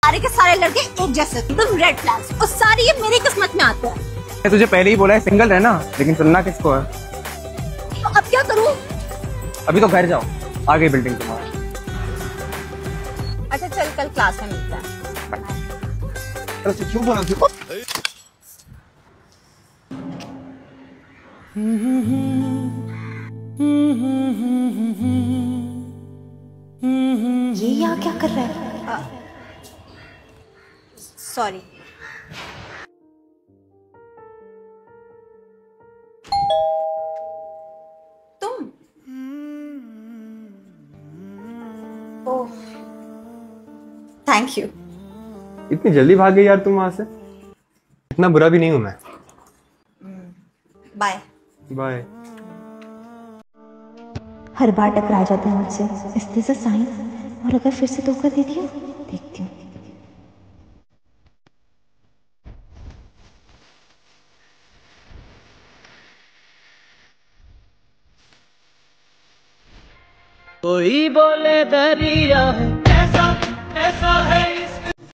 सारे के सारे लड़के एक जैसे, एकदम रेड फ्लैग्स, और सारे ये मेरी किस्मत में आते हैं। मैं तुझे पहले ही बोला है सिंगल रहना, लेकिन सुनना किसको है? तो अब क्या करूँ? अभी तो घर जाओ, आ गई बिल्डिंग तुम्हारी। अच्छा चल, कल क्लास में मिलते हैं। क्यों बोला तू? ये यहाँ क्या कर रहा है? सॉरी। तुम? ओह, थैंक यू। इतनी जल्दी भाग गई यार तुम वहां से। इतना बुरा भी नहीं हूं मैं। Bye bye. हर बार टकरा जाता है मुझसे, इस दिस अ साइन। और अगर फिर से धोखा दे दिया, देखती हूँ। कोई बोले दरिया है ऐसा, ऐसा है